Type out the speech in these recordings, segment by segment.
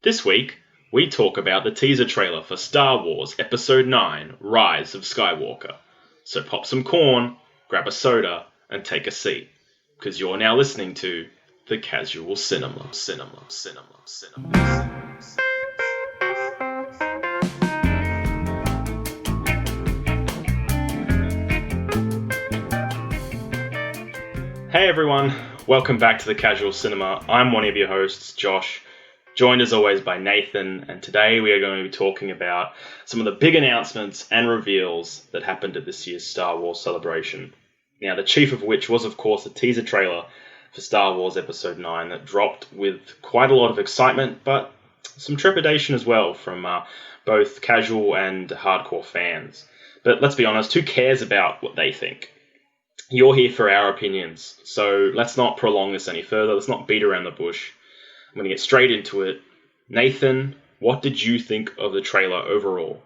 This week, we talk about the teaser trailer for Star Wars Episode 9, Rise of Skywalker. So pop some corn, grab a soda, and take a seat, because you're now listening to The Casual Cinema. Hey everyone, welcome back to The Casual Cinema. I'm one of your hosts, Josh, joined as always by Nathan, and today we are going to be talking about some of the big announcements and reveals that happened at this year's Star Wars celebration. Now, the chief of which was, of course, a teaser trailer for Star Wars Episode 9 that dropped with quite a lot of excitement, but some trepidation as well from both casual and hardcore fans. But let's be honest, who cares about what they think? You're here for our opinions, so let's not prolong this any further. Let's not beat around the bush. I'm going to get straight into it. Nathan, what did you think of the trailer overall?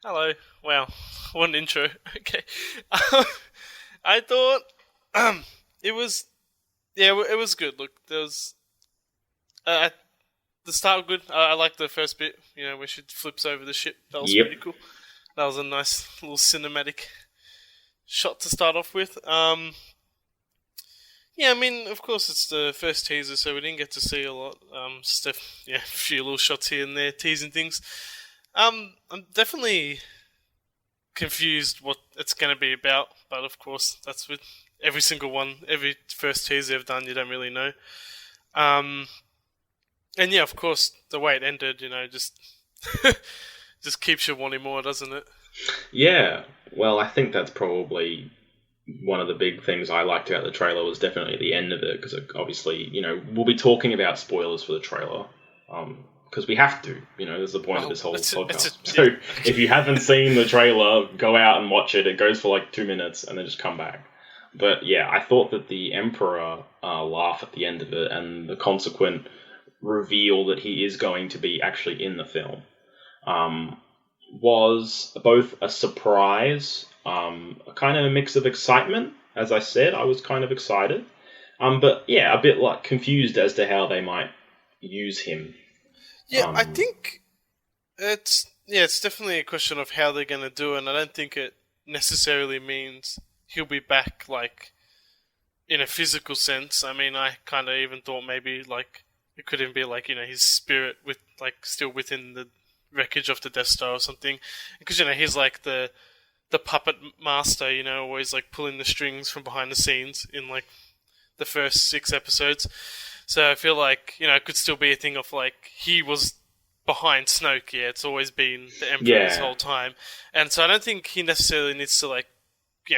Hello. Wow. What an intro. Okay. I thought it was good. Look, there was the start good. I liked the first bit, where she flips over the ship. That was pretty cool. That was a nice little cinematic shot to start off with. Yeah, I mean, of course, it's the first teaser, so we didn't get to see a lot. Just a few little shots here and there, teasing things. I'm definitely confused what it's going to be about, but of course, that's with every single one, every first teaser they've done, you don't really know. And yeah, of course, the way it ended, just just keeps you wanting more, doesn't it? Yeah, well, I think that's probably one of the big things I liked about the trailer was definitely the end of it, because obviously, we'll be talking about spoilers for the trailer, because we have to, there's the point of this whole podcast. So if you haven't seen the trailer, go out and watch it. It goes for like 2 minutes and then just come back. But yeah, I thought that the Emperor laugh at the end of it and the consequent reveal that he is going to be actually in the film was both a surprise, kind of a mix of excitement. As I said, I was kind of excited, but yeah, a bit like confused as to how they might use him. Yeah, I think it's definitely a question of how they're going to do it, and I don't think it necessarily means he'll be back, like, in a physical sense. I mean, I kind of even thought maybe, like, it could even be, like, his spirit with, like, still within the wreckage of the Death Star or something, because he's like the puppet master, always like pulling the strings from behind the scenes in like the first 6 episodes. So I feel like it could still be a thing of like he was behind Snoke. Yeah, it's always been the Emperor this whole time, and so I don't think he necessarily needs to like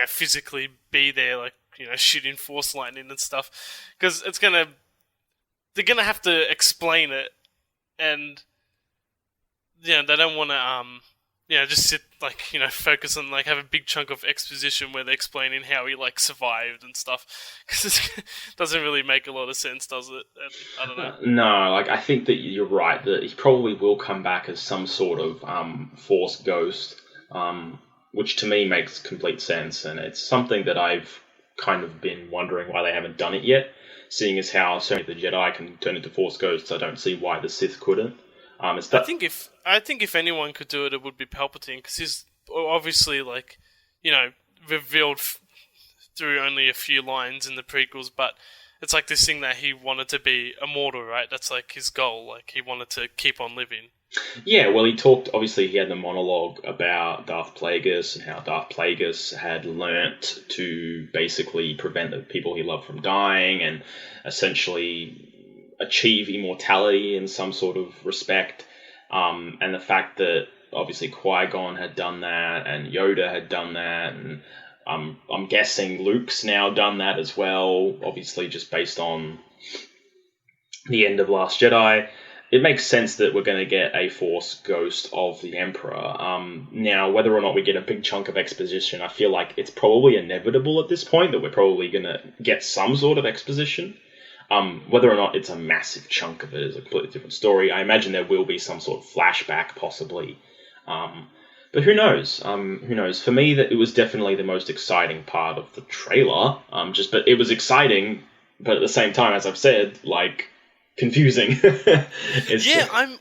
physically be there, like shooting Force lightning and stuff, because they're gonna have to explain it, and they don't want to, just sit, like, focus on, like, have a big chunk of exposition where they're explaining how he, like, survived and stuff. Because it doesn't really make a lot of sense, does it? I don't know. No, like, I think that you're right, that he probably will come back as some sort of Force ghost, which to me makes complete sense, and it's something that I've kind of been wondering why they haven't done it yet, seeing as how so many of the Jedi can turn into Force ghosts. I don't see why the Sith couldn't. I think if anyone could do it, it would be Palpatine, because he's obviously like, revealed through only a few lines in the prequels, but it's like this thing that he wanted to be immortal, right? That's like his goal. Like he wanted to keep on living. Yeah, well, he had the monologue about Darth Plagueis and how Darth Plagueis had learnt to basically prevent the people he loved from dying and essentially achieve immortality in some sort of respect, and the fact that obviously Qui-Gon had done that and Yoda had done that, and I'm guessing Luke's now done that as well, obviously just based on the end of Last Jedi. It makes sense that we're going to get a Force ghost of the Emperor. Now, whether or not we get a big chunk of exposition, I feel like it's probably inevitable at this point that we're probably going to get some sort of exposition. Whether or not it's a massive chunk of it is a completely different story. I imagine there will be some sort of flashback, possibly. But who knows? Who knows? For me, that it was definitely the most exciting part of the trailer. But it was exciting, but at the same time, as I've said, like, confusing.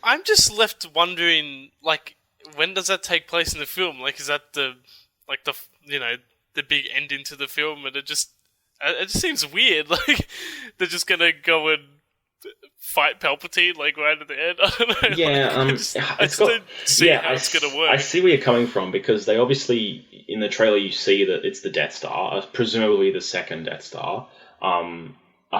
I'm just left wondering, like, when does that take place in the film? Like, is that the the big ending to the film? And it just seems weird. Like, they're just gonna go and fight Palpatine, like, right at the end. I don't know. Yeah, I just don't see how it's gonna work. I see where you're coming from, because they obviously, in the trailer, you see that it's the Death Star, presumably the second Death Star.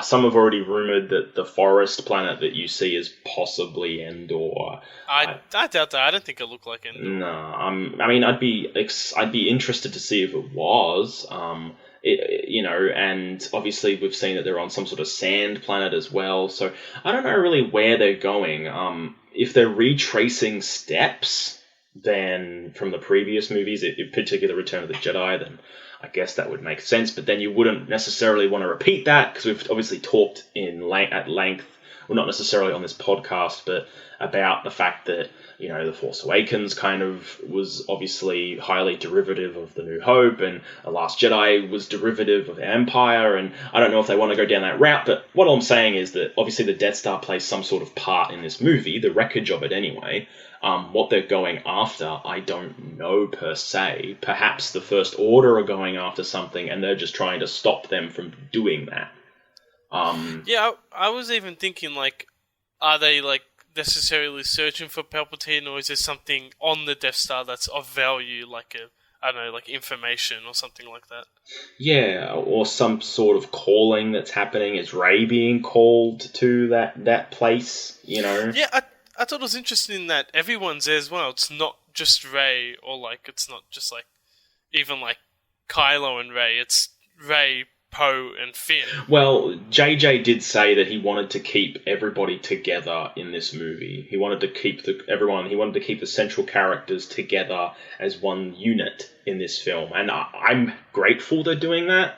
Some have already rumored that the forest planet that you see is possibly Endor. I doubt that. I don't think it looked like Endor. No, I mean, I'd be interested to see if it was. And obviously we've seen that they're on some sort of sand planet as well. So I don't know really where they're going. If they're retracing steps, then from the previous movies, in particular Return of the Jedi, then I guess that would make sense. But then you wouldn't necessarily want to repeat that, because we've obviously talked at length, well, not necessarily on this podcast, but about the fact that, The Force Awakens kind of was obviously highly derivative of The New Hope, and The Last Jedi was derivative of the Empire, and I don't know if they want to go down that route, but what I'm saying is that obviously the Death Star plays some sort of part in this movie, the wreckage of it anyway. What they're going after, I don't know per se. Perhaps the First Order are going after something, and they're just trying to stop them from doing that. I was even thinking, like, are they, like, necessarily searching for Palpatine, or is there something on the Death Star that's of value, like information or something like that? Yeah, or some sort of calling that's happening. Is Rey being called to that place, Yeah, I thought it was interesting that everyone's there as well. It's not just Rey, or, like, it's not just, like, even, like, Kylo and Rey. It's Rey, Poe, and Finn. Well, JJ did say that he wanted to keep everybody together in this movie. He wanted to keep the central characters together as one unit in this film. And I'm grateful they're doing that.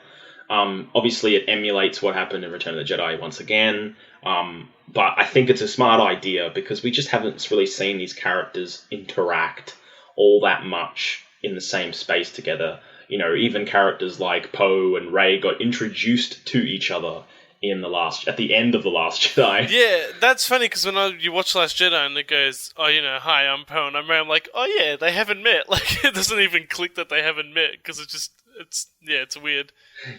Obviously, it emulates what happened in Return of the Jedi once again. But I think it's a smart idea, because we just haven't really seen these characters interact all that much in the same space together. Even characters like Poe and Rey got introduced to each other at the end of The Last Jedi. Yeah, that's funny, because when you watch Last Jedi and it goes, hi, I'm Poe and I'm Rey, I'm like, oh yeah, they haven't met. Like, it doesn't even click that they haven't met, because it's weird.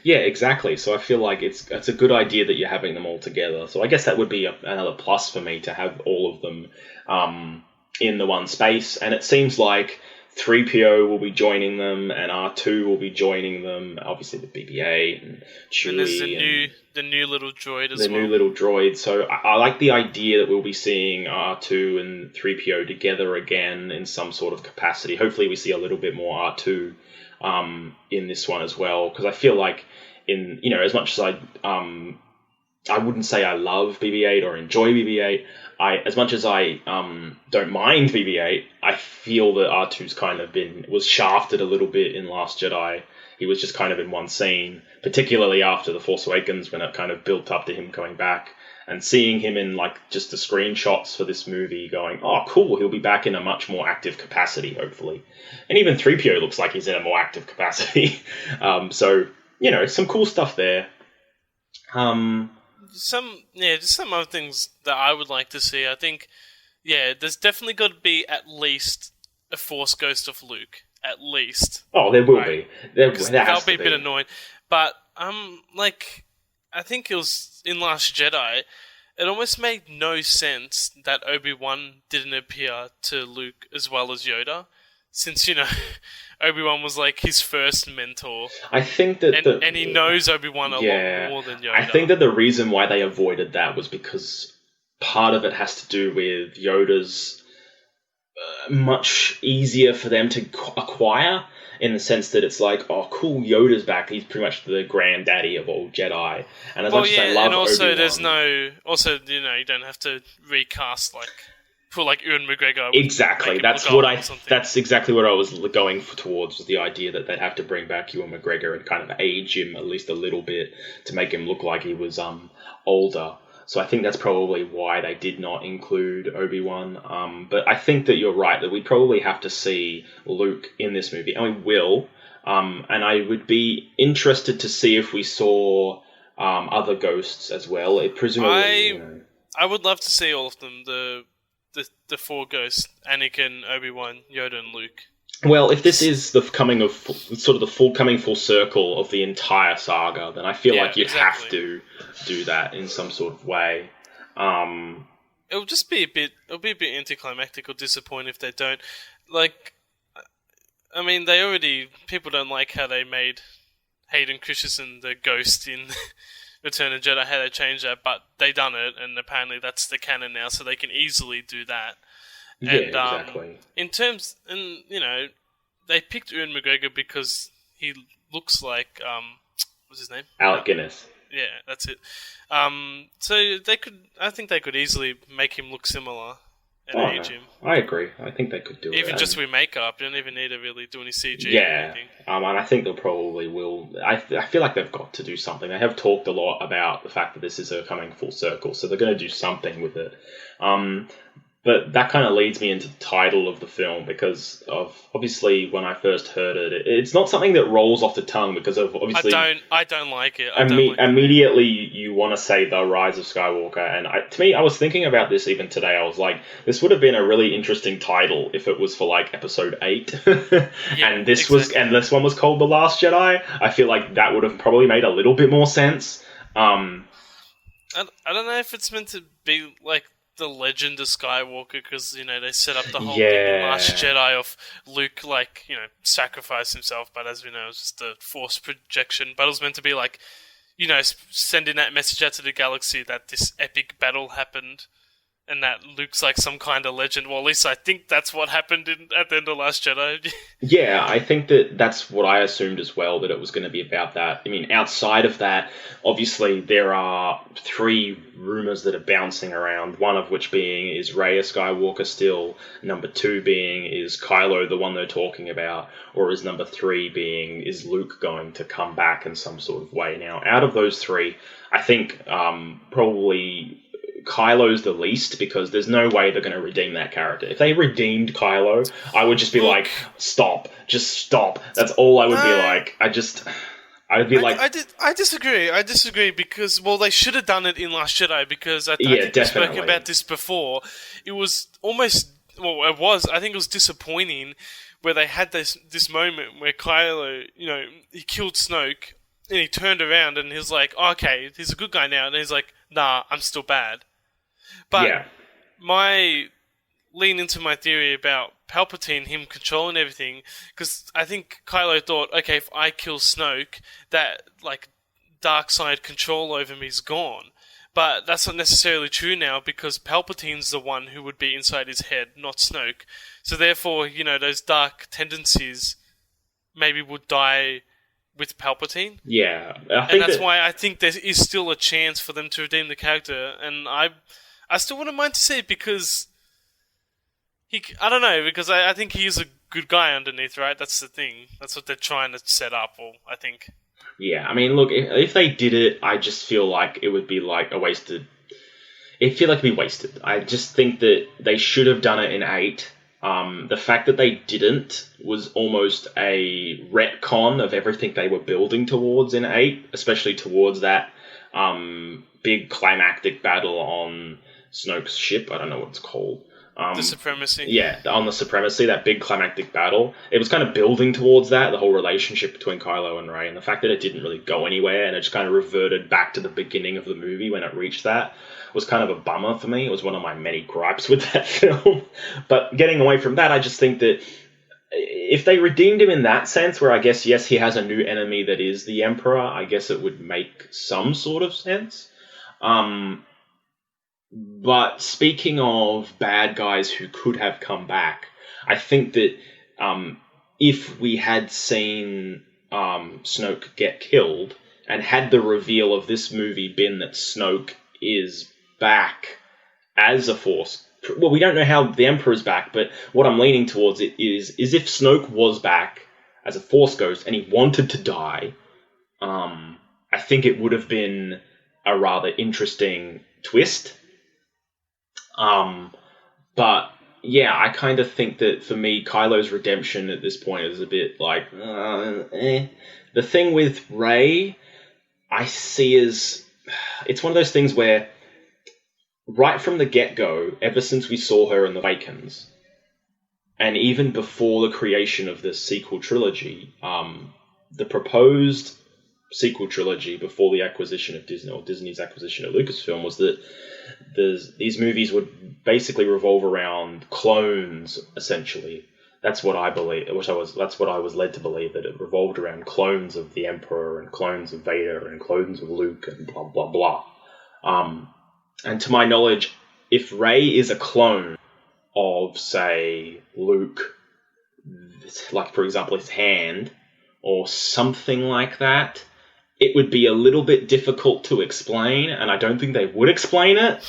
Yeah, exactly. So I feel like it's a good idea that you're having them all together. So I guess that would be another plus for me, to have all of them in the one space. And it seems like 3PO will be joining them, and R2 will be joining them. Obviously, the BB-8 and Chewie. And there's the new little droid as well. The new little droid. So I like the idea that we'll be seeing R2 and 3PO together again in some sort of capacity. Hopefully, we see a little bit more R2 in this one as well, because I feel like as much as I wouldn't say I love BB-8 or enjoy BB-8. As much as I don't mind BB-8, I feel that R2's kind of was shafted a little bit in Last Jedi. He was just kind of in one scene, particularly after The Force Awakens, when it kind of built up to him coming back, and seeing him in, like, just the screenshots for this movie going, oh, cool, he'll be back in a much more active capacity, hopefully. And even 3PO looks like he's in a more active capacity. So, some cool stuff there. Just some other things that I would like to see. I think, there's definitely got to be at least a Force Ghost of Luke. At least. Oh, there will be. That'll be a bit annoying. But, I think it was in Last Jedi, it almost made no sense that Obi-Wan didn't appear to Luke as well as Yoda. Since, Obi-Wan was, like, his first mentor. I think that... And he knows Obi-Wan a lot more than Yoda. I think that the reason why they avoided that was because part of it has to do with Yoda's much easier for them to acquire, in the sense that it's like, oh, cool, Yoda's back. He's pretty much the granddaddy of all Jedi. And as much as I love and also Obi-Wan... there's no... Also, you don't have to recast, like... For, like, Ewan McGregor. Exactly. That's exactly what I was going towards, was the idea that they'd have to bring back Ewan McGregor and kind of age him at least a little bit to make him look like he was older. So I think that's probably why they did not include Obi-Wan. But I think that you're right, that we probably have to see Luke in this movie, and we will. And I would be interested to see if we saw other ghosts as well. Presumably, I would love to see all of them. The four ghosts: Anakin, Obi-Wan, Yoda, and Luke. Well, if this is the coming full circle of the entire saga, then I feel like you'd have to do that in some sort of way. It'll just be it'll be a bit anticlimactic or disappointing if they don't. Like, I mean, people don't like how they made Hayden Christensen the ghost in Return of the Jedi, how they changed that, but they done it, and apparently that's the canon now, so they can easily do that. Yeah, and, exactly. They picked Ewan McGregor because he looks like, what's his name? Alec Guinness. Yeah, that's it. So I think they could easily make him look similar and age him. I agree. I think they could do it. Even just with makeup, you don't even need to really do any CG or anything. And I think they probably will. I feel like they've got to do something. They have talked a lot about the fact that this is coming full circle, so they're going to do something with it. But that kind of leads me into the title of the film, because of obviously when I first heard it, it's not something that rolls off the tongue, because of obviously I don't like it. Immediately you want to say The Rise of Skywalker, and to me, I was thinking about this even today. I was like, this would have been a really interesting title if it was for like Episode 8, and this one was called The Last Jedi. I feel like that would have probably made a little bit more sense. I don't know if it's meant to be like the legend of Skywalker, because they set up the whole thing in Last Jedi of Luke sacrifice himself, but as we know, it's just a force projection. But it was meant to be like sending that message out to the galaxy that this epic battle happened, and that Luke's like some kind of legend. Well, at least I think that's what happened at the end of Last Jedi. Yeah, I think that's what I assumed as well, that it was going to be about that. I mean, outside of that, obviously there are 3 rumors that are bouncing around, one of which being is Rey Skywalker still, number 2 being is Kylo the one they're talking about, or is number 3 being is Luke going to come back in some sort of way. Now, out of those 3, I think probably Kylo's the least, because there's no way they're going to redeem that character. If they redeemed Kylo, I would just be like, stop. Just stop. That's all I would be like. I disagree because, well, they should have done it in Last Jedi, because I think we spoke about this before. It was almost, I think it was disappointing where they had this moment where Kylo, he killed Snoke, and he turned around and he was like, okay, he's a good guy now, and he's like, nah, I'm still bad. But my lean into my theory about Palpatine, him controlling everything, because I think Kylo thought, okay, if I kill Snoke, that like dark side control over me is gone. But that's not necessarily true now, because Palpatine's the one who would be inside his head, not Snoke. So therefore, those dark tendencies maybe would die with Palpatine. Yeah. And that's why I think there is still a chance for them to redeem the character. And I still wouldn't mind to see it, because I don't know, because I think he is a good guy underneath, right? That's the thing. That's what they're trying to set up, I think. Yeah, I mean, look, if they did it, I just feel like it would be like a wasted... It'd feel like it'd be wasted. I just think that they should have done it in 8. The fact that they didn't was almost a retcon of everything they were building towards in 8, especially towards that big climactic battle on Snoke's ship. I don't know what it's called. The Supremacy. Yeah, on the Supremacy, that big climactic battle. It was kind of building towards that, the whole relationship between Kylo and Rey, and the fact that it didn't really go anywhere and it just kind of reverted back to the beginning of the movie when it reached that was kind of a bummer for me. It was one of my many gripes with that film. But getting away from that, I just think that if they redeemed him in that sense, where I guess, yes, he has a new enemy that is the Emperor, I guess it would make some sort of sense. But speaking of bad guys who could have come back, I think that if we had seen Snoke get killed and had the reveal of this movie been that Snoke is back as a Force... Well, we don't know how the Emperor's back, but what I'm leaning towards it is if Snoke was back as a Force ghost and he wanted to die, I think it would have been a rather interesting twist. But yeah, I kind of think that for me, Kylo's redemption at this point is a bit like, The thing with Rey, I see as, it's one of those things where right from the get-go, ever since we saw her in The Awakens, and even before the creation of this sequel trilogy, the proposed sequel trilogy before the acquisition of Disney, or Disney's acquisition of Lucasfilm, was that these movies would basically revolve around clones, essentially. That's what I believe. That's what I was led to believe, that it revolved around clones of the Emperor and clones of Vader and clones of Luke and blah blah blah. And to my knowledge, if Rey is a clone of, say, Luke, like for example his hand or something like that, it would be a little bit difficult to explain, and I don't think they would explain it.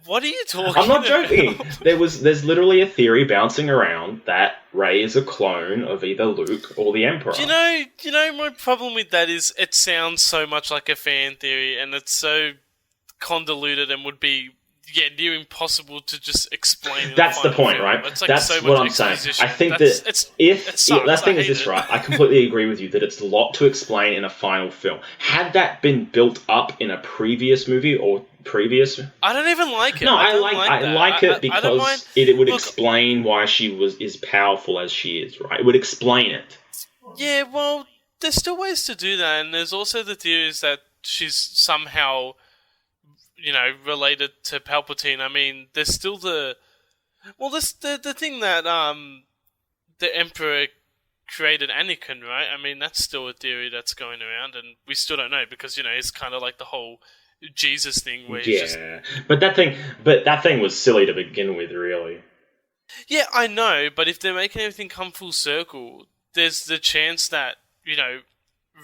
What are you talking about? I'm not joking. There's literally a theory bouncing around that Rey is a clone of either Luke or the Emperor. Do you know my problem with that is it sounds so much like a fan theory, and it's so convoluted and would be near impossible to just explain. That's the point, right? It's like that's so what much I'm saying. exposition. I think I completely agree with you that it's a lot to explain in a final film. Had that been built up in a previous movie or previous, I don't even like it. No, I like it because it would explain why she is as powerful as she is, right? It would explain it. Yeah, well, there's still ways to do that, and there's also the theories that she's somehow, related to Palpatine. I mean, there's still the thing that the Emperor created Anakin, right? I mean, that's still a theory that's going around, and we still don't know because it's kind of like the whole Jesus thing where but that thing was silly to begin with, really. Yeah, I know, but if they're making everything come full circle, there's the chance that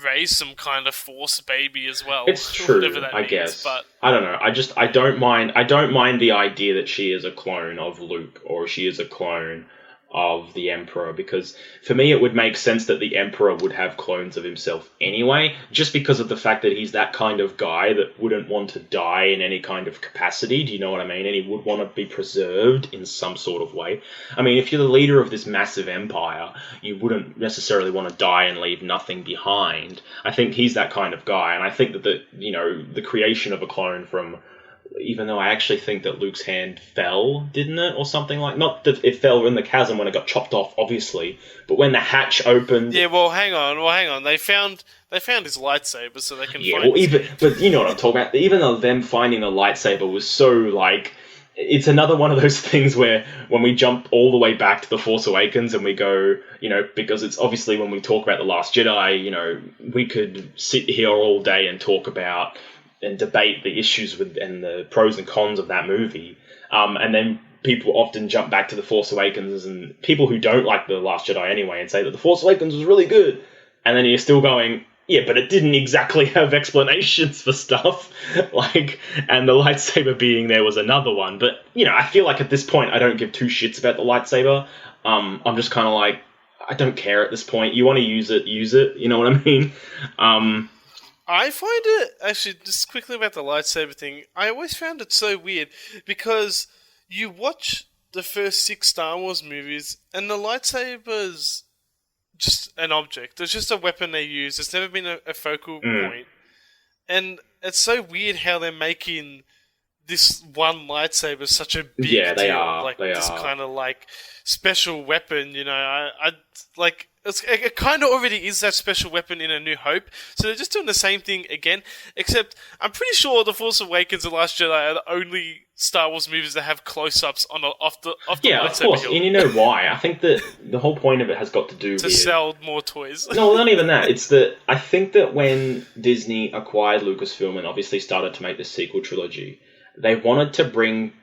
raise some kind of Force baby as well. It's true, I guess. But I don't know. I don't mind the idea that she is a clone of Luke or she is a clone of the Emperor, because for me it would make sense that the Emperor would have clones of himself anyway, just because of the fact that he's that kind of guy that wouldn't want to die in any kind of capacity, do you know what I mean? And he would want to be preserved in some sort of way. I mean, if you're the leader of this massive empire, you wouldn't necessarily want to die and leave nothing behind. I think he's that kind of guy, and I think that the creation of a clone from, even though I actually think that Luke's hand fell, didn't it? Or something like... Not that it fell in the chasm when it got chopped off, obviously, but when the hatch opened... Yeah, hang on. They found his lightsaber so they can but you know what I'm talking about. Even though them finding the lightsaber was so, like... It's another one of those things where when we jump all the way back to The Force Awakens and we go, because it's obviously when we talk about The Last Jedi, we could sit here all day and talk about and debate the issues with and the pros and cons of that movie. And then people often jump back to The Force Awakens, and people who don't like The Last Jedi anyway, and say that The Force Awakens was really good. And then you're still going, yeah, but it didn't exactly have explanations for stuff. And the lightsaber being there was another one. But, I feel like at this point I don't give two shits about the lightsaber. I'm just kind of like, I don't care at this point. You want to use it, you know what I mean? I find it, actually, just quickly about the lightsaber thing, I always found it so weird, because you watch the first 6 Star Wars movies, and the lightsaber's just an object. It's just a weapon they use. It's never been a focal point. And it's so weird how they're making this one lightsaber such a big deal. They are. Like, this kind of, special weapon, it kind of already is that special weapon in A New Hope, so they're just doing the same thing again, except I'm pretty sure The Force Awakens and The Last Jedi are the only Star Wars movies that have close-ups off the yeah, of course, hill. And you know why? I think that the whole point of it has got to do to sell more toys. No, not even that. It's that I think that when Disney acquired Lucasfilm and obviously started to make the sequel trilogy, they wanted to bring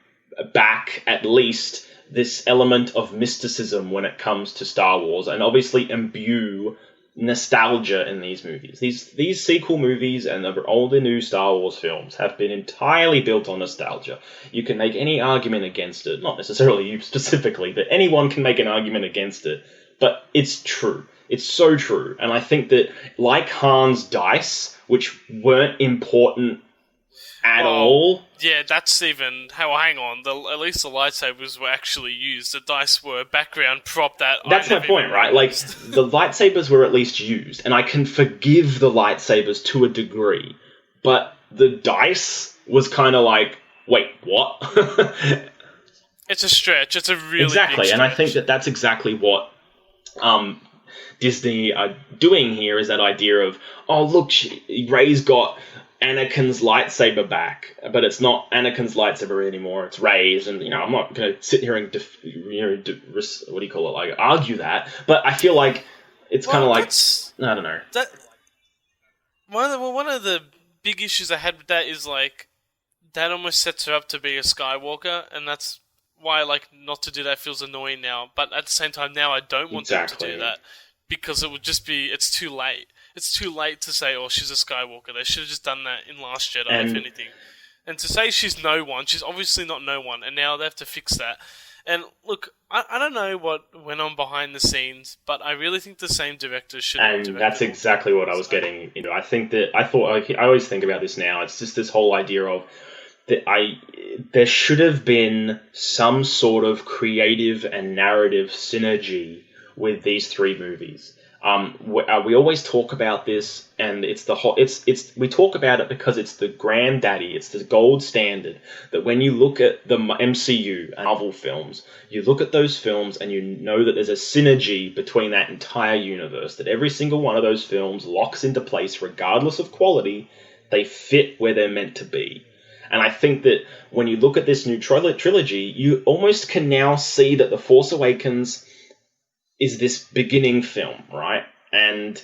back at least this element of mysticism when it comes to Star Wars, and obviously imbue nostalgia in these movies. These sequel movies and all the new Star Wars films have been entirely built on nostalgia. You can make any argument against it, not necessarily you specifically, but anyone can make an argument against it. But it's true. It's so true. And I think that, like Han's dice, which weren't important at all. Yeah, that's even... hang on. At least the lightsabers were actually used. The dice were a background prop that... That's my point, right? The lightsabers were at least used, and I can forgive the lightsabers to a degree, but the dice was kind of like, wait, what? It's a stretch. It's a really exactly, big stretch. And I think that that's exactly what Disney are doing here, is that idea of, oh look, Rey's got Anakin's lightsaber back, but it's not Anakin's lightsaber anymore, it's Rey's, and I'm not going to sit here and what do you call it, like argue that, but I feel like it's kind of like, I don't know. One of the big issues I had with that is like that almost sets her up to be a Skywalker, and that's why like not to do that feels annoying now. But at the same time, now I don't want them to do that because it would just be it's too late. It's too late to say, oh, she's a Skywalker. They should have just done that in Last Jedi, if anything. And to say she's no one, she's obviously not no one, and now they have to fix that. And look, I don't know what went on behind the scenes, but I really think the same director should have directed. And that's exactly what I was getting into. I always think about this now. It's just this whole idea of that there should have been some sort of creative and narrative synergy with these three movies. We always talk about this, and we talk about it because it's the granddaddy, it's the gold standard, that when you look at the MCU and Marvel films, you look at those films and you know that there's a synergy between that entire universe, that every single one of those films locks into place regardless of quality. They fit where they're meant to be. And I think that when you look at this new trilogy, you almost can now see that The Force Awakens is this beginning film, right? And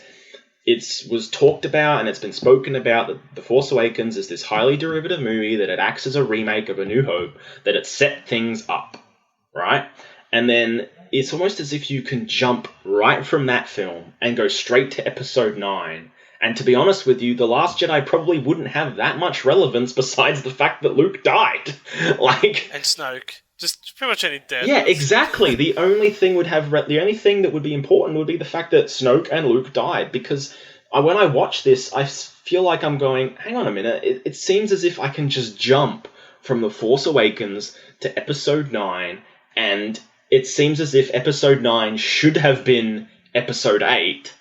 it was talked about and it's been spoken about that The Force Awakens is this highly derivative movie, that it acts as a remake of A New Hope, that it set things up, right? And then it's almost as if you can jump right from that film and go straight to Episode 9. And to be honest with you, The Last Jedi probably wouldn't have that much relevance besides the fact that Luke died. And Snoke. Just pretty much any death. Yeah, exactly. The only thing that would be important would be the fact that Snoke and Luke died. Because when I watch this, I feel like I'm going, hang on a minute, it seems as if I can just jump from The Force Awakens to Episode 9, and it seems as if Episode 9 should have been Episode 8,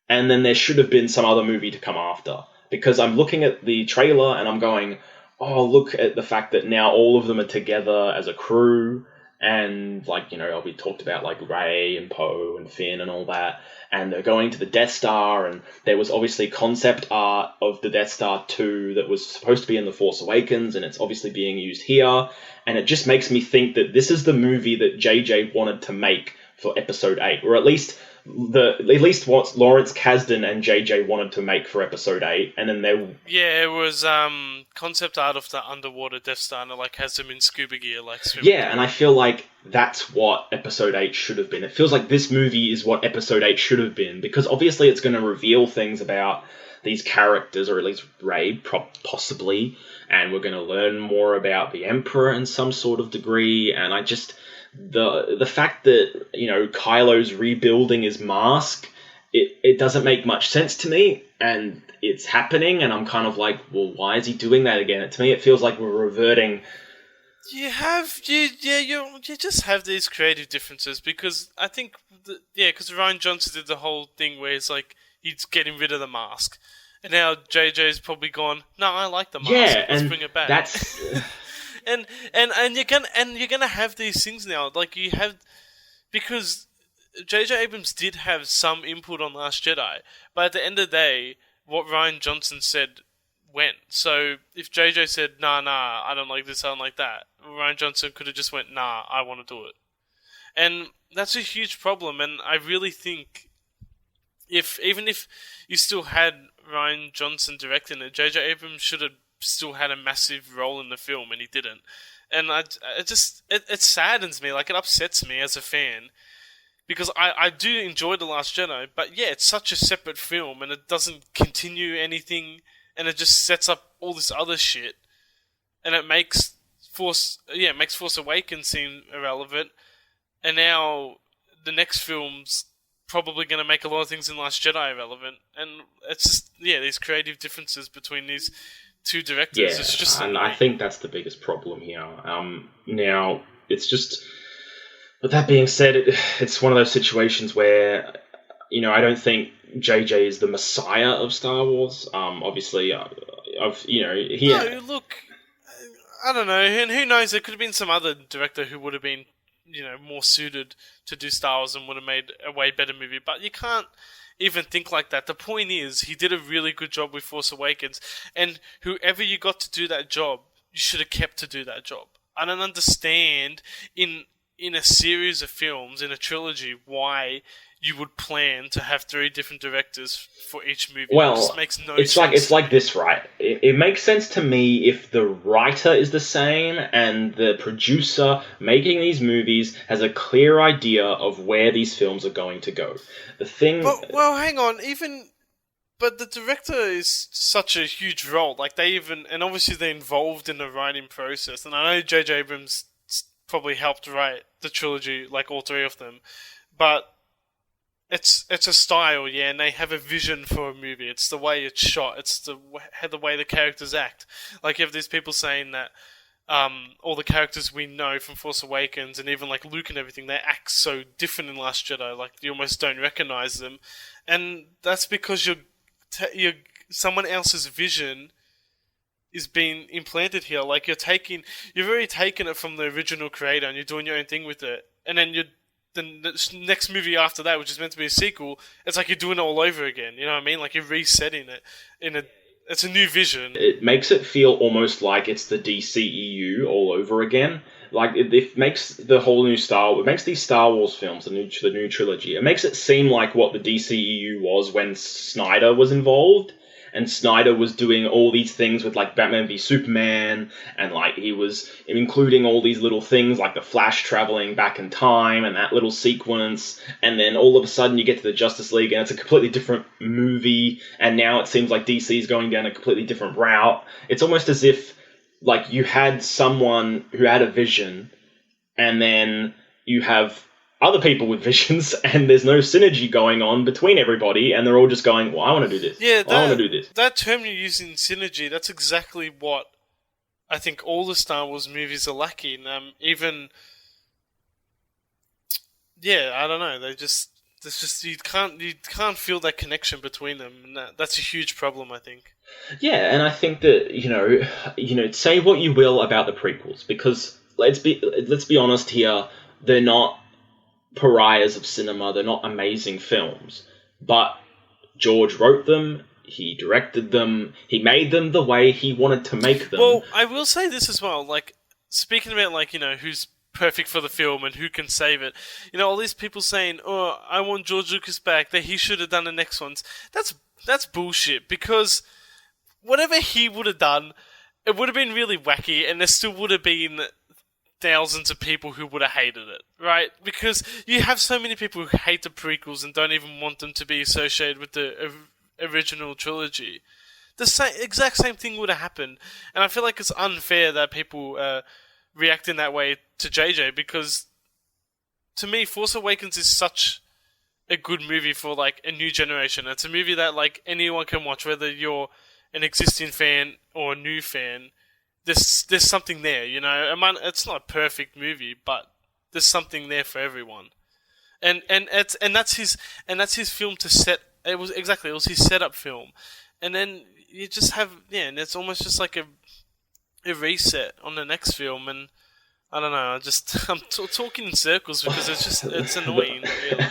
and then there should have been some other movie to come after. Because I'm looking at the trailer and I'm going, oh, look at the fact that now all of them are together as a crew, and we talked about like Rey and Poe and Finn and all that, and they're going to the Death Star, and there was obviously concept art of the Death Star 2 that was supposed to be in The Force Awakens, and it's obviously being used here, and it just makes me think that this is the movie that JJ wanted to make for Episode 8, or at least what Lawrence Kasdan and JJ wanted to make for Episode 8, and then it was concept art of the underwater Death Star, and it has them in scuba gear, swimming. Yeah, and I feel like that's what Episode 8 should have been. It feels like this movie is what Episode 8 should have been, because obviously it's going to reveal things about these characters, or at least Rey, possibly, and we're going to learn more about the Emperor in some sort of degree, and I just... The fact that, Kylo's rebuilding his mask, it doesn't make much sense to me, and it's happening, and I'm kind of like, well, why is he doing that again? To me, it feels like we're reverting. You just have these creative differences, because I think, because Ryan Johnson did the whole thing where it's like, he's getting rid of the mask, and now JJ's probably gone, no, I like the mask, let's bring it back. That's... And you're gonna have these things now, because J.J. Abrams did have some input on Last Jedi, but at the end of the day, what Ryan Johnson said went. So if J.J. said, nah, I don't like this, I don't like that, Ryan Johnson could have just went, nah, I want to do it. And that's a huge problem, and I really think even if you still had Ryan Johnson directing it, J.J. Abrams should have still had a massive role in the film, and he didn't. And it saddens me, it upsets me as a fan, because I do enjoy The Last Jedi, but it's such a separate film, and it doesn't continue anything, and it just sets up all this other shit, and it makes Force Awakens seem irrelevant, and now the next film's probably going to make a lot of things in Last Jedi irrelevant, and it's just, these creative differences between these two directors. Yeah, it's just and I think that's the biggest problem here. Now, it's just... With that being said, it's one of those situations where, I don't think JJ is the messiah of Star Wars. Obviously, No, look, I don't know, and who knows? There could have been some other director who would have been, more suited to do Star Wars and would have made a way better movie. But you can't even think like that. The point is, he did a really good job with Force Awakens, and whoever you got to do that job, you should have kept to do that job. I don't understand in a series of films, in a trilogy, why you would plan to have 3 different directors for each movie. Well, it just makes no it's sense. It's like this, right? It makes sense to me if the writer is the same and the producer making these movies has a clear idea of where these films are going to go. The thing... Well, hang on, But the director is such a huge role. Like, and obviously they're involved in the writing process. And I know J.J. Abrams probably helped write the trilogy, like all 3 of them. But it's a style, yeah, and they have a vision for a movie. It's the way it's shot. It's the way the characters act. Like, you have these people saying that all the characters we know from Force Awakens, and even like Luke and everything, they act so different in Last Jedi. Like, you almost don't recognize them. And that's because someone else's vision is being implanted here. Like, you've already taken it from the original creator and you're doing your own thing with it. And then the next movie after that, which is meant to be a sequel, it's like you're doing it all over again. You know what I mean? Like, you're resetting it it's a new vision. It makes it feel almost like it's the DCEU all over again. Like, it makes the whole new it makes these Star Wars films, the new trilogy, it makes it seem like what the DCEU was when Snyder was involved. And Snyder was doing all these things with, like, Batman v Superman, and, like, he was including all these little things, like the Flash traveling back in time, and that little sequence, and then all of a sudden you get to the Justice League, and it's a completely different movie, and now it seems like DC's going down a completely different route. It's almost as if, like, you had someone who had a vision, and then you have other people with visions, and there's no synergy going on between everybody, and they're all just going, well, I want to do this. Yeah, I want to do this. That term you're using, synergy, that's exactly what I think all the Star Wars movies are lacking. I don't know. You can't feel that connection between them, and that's a huge problem, I think. Yeah, and I think that say what you will about the prequels, because let's be honest here, they're not pariahs of cinema. They're not amazing films, but George wrote them, he directed them, he made them the way he wanted to make them. Well, I will say this as well, like, speaking about, like, who's perfect for the film and who can save it, all these people saying, oh, I want George Lucas back, that he should have done the next ones. That's bullshit, because whatever he would have done, it would have been really wacky, and there still would have been thousands of people who would have hated it, right? Because you have so many people who hate the prequels and don't even want them to be associated with the original trilogy. The exact same thing would have happened, and I feel like it's unfair that people react in that way to JJ, because to me, Force Awakens is such a good movie for, like, a new generation. It's a movie that, like, anyone can watch, whether you're an existing fan or a new fan. There's something there, it's not a perfect movie, but there's something there for everyone, and that's his film to set. It was his setup film, and then you just have and it's almost just like a reset on the next film, and I don't know. I'm talking in circles because it's annoying. Really.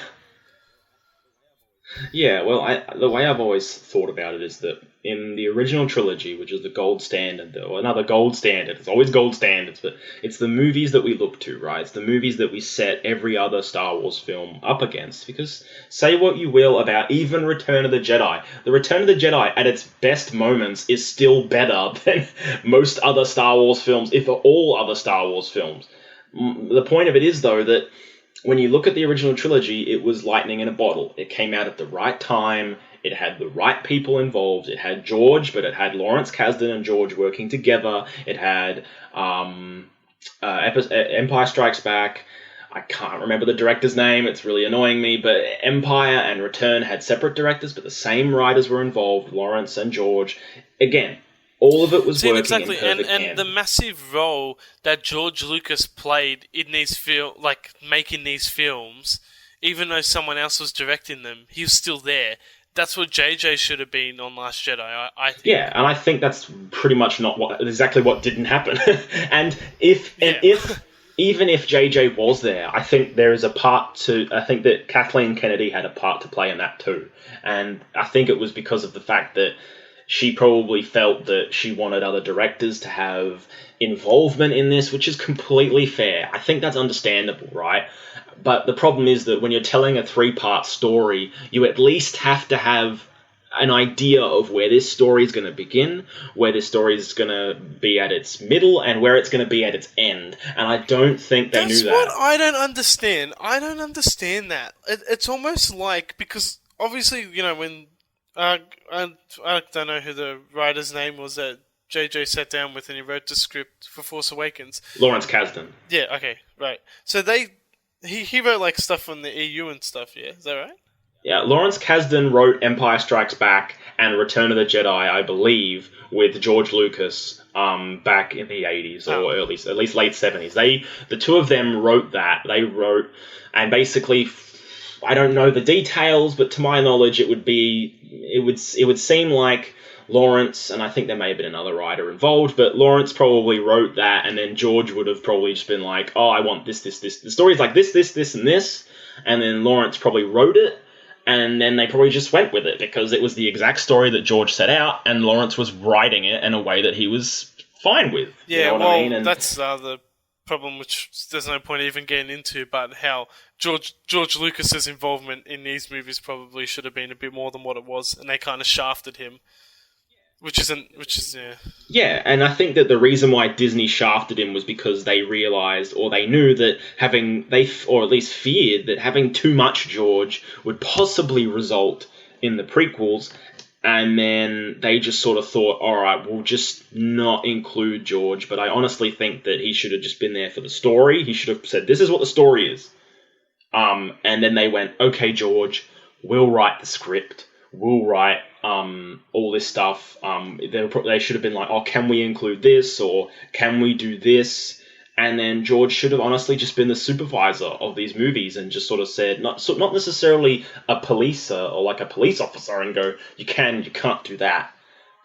Yeah, well, the way I've always thought about it is that in the original trilogy, which is the gold standard, or another gold standard, it's always gold standards, but it's the movies that we look to, right? It's the movies that we set every other Star Wars film up against, because say what you will about even Return of the Jedi. The Return of the Jedi, at its best moments, is still better than most other Star Wars films, if all other Star Wars films. The point of it is, though, that when you look at the original trilogy, it was lightning in a bottle. It came out at the right time. It had the right people involved. It had George, but it had Lawrence Kasdan and George working together. It had Empire Strikes Back. I can't remember the director's name. It's really annoying me. But Empire and Return had separate directors, but the same writers were involved, Lawrence and George. Again, all of it was working exactly, in perfect and the massive role that George Lucas played in these making these films, even though someone else was directing them, he was still there. that's what JJ should have been on Last Jedi. I think. Yeah, and I think that's pretty much not exactly what didn't happen. and if even if JJ was there, I think there is a part to. I think that Kathleen Kennedy had a part to play in that too, and I think it was because of the fact that she probably felt that she wanted other directors to have involvement in this, which is completely fair. I think that's understandable, right? But the problem is that when you're telling a 3-part story, you at least have to have an idea of where this story is going to begin, where this story is going to be at its middle, and where it's going to be at its end. And I don't think they knew that. That's what I don't understand. I don't understand that. It's almost like, because obviously, when I don't know who the writer's name was that JJ sat down with and he wrote the script for Force Awakens. Lawrence Kasdan. Yeah, okay, right. So he wrote like stuff on the EU and stuff, yeah? Is that right? Yeah, Lawrence Kasdan wrote Empire Strikes Back and Return of the Jedi, I believe, with George Lucas back in the 80s, or at least late 70s. The two of them wrote that. They wrote, and basically, I don't know the details, but to my knowledge, it would seem like Lawrence, and I think there may have been another writer involved, but Lawrence probably wrote that, and then George would have probably just been like, oh, I want this. The story's like this, and this, and then Lawrence probably wrote it, and then they probably just went with it, because it was the exact story that George set out, and Lawrence was writing it in a way that he was fine with. Yeah, you know what I mean? And that's the problem, which there's no point even getting into, but how George Lucas's involvement in these movies probably should have been a bit more than what it was, and they kind of shafted him. Which is Yeah, and I think that the reason why Disney shafted him was because they realized, or they knew that or at least feared that having too much George would possibly result in the prequels, and then they just sort of thought, all right, we'll just not include George. But I honestly think that he should have just been there for the story. He should have said, this is what the story is. And then they went, okay, George, we'll write the script. We'll write all this stuff. They should have been like, oh, can we include this, or can we do this? And then George should have honestly just been the supervisor of these movies and just sort of said, not necessarily a policer or like a police officer and go, you can't do that.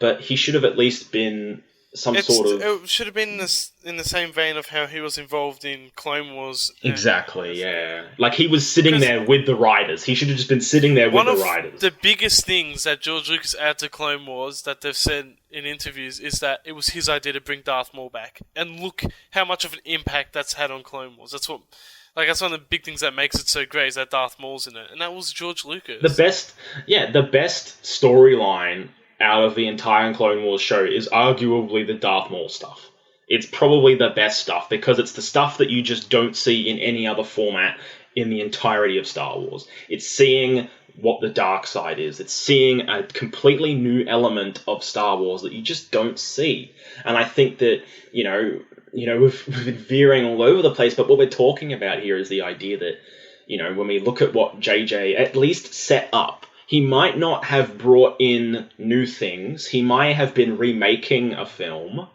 But he should have at least been it should have been in the same vein of how he was involved in Clone Wars. Exactly, yeah. Like he was sitting there with the writers. He should have just been sitting there with the writers. One of the biggest things that George Lucas added to Clone Wars that they've said in interviews is that it was his idea to bring Darth Maul back. And look how much of an impact that's had on Clone Wars. That's one of the big things that makes it so great is that Darth Maul's in it. And that was George Lucas. The best storyline out of the entire Clone Wars show is arguably the Darth Maul stuff. It's probably the best stuff because it's the stuff that you just don't see in any other format in the entirety of Star Wars. It's seeing what the dark side is. It's seeing a completely new element of Star Wars that you just don't see. And I think that, we've been veering all over the place, but what we're talking about here is the idea that, when we look at what JJ at least set up, he might not have brought in new things. He might have been remaking a film.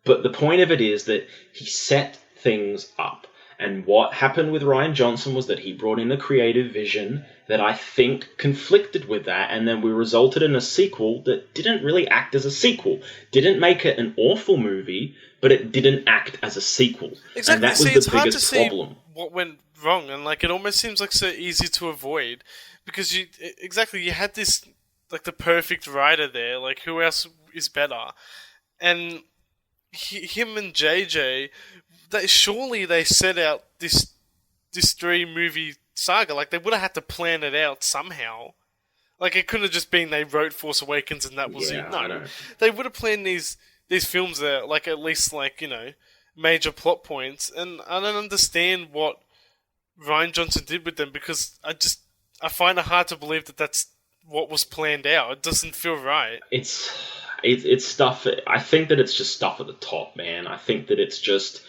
But the point of it is that he set things up. And what happened with Rian Johnson was that he brought in a creative vision that I think conflicted with that. And then we resulted in a sequel that didn't really act as a sequel. Didn't make it an awful movie, but it didn't act as a sequel. Exactly. And that was the biggest problem. What went wrong, and it almost seems like so easy to avoid. Because you had this, the perfect writer there, who else is better? And him and JJ, surely they set out this 3-movie saga. They would have had to plan it out somehow. It couldn't have just been they wrote Force Awakens and that was it. No, they would have planned these films there, at least, major plot points. And I don't understand what Rian Johnson did with them, because I find it hard to believe that that's what was planned out. It doesn't feel right. It's stuff. I think that it's just stuff at the top, man. I think that it's just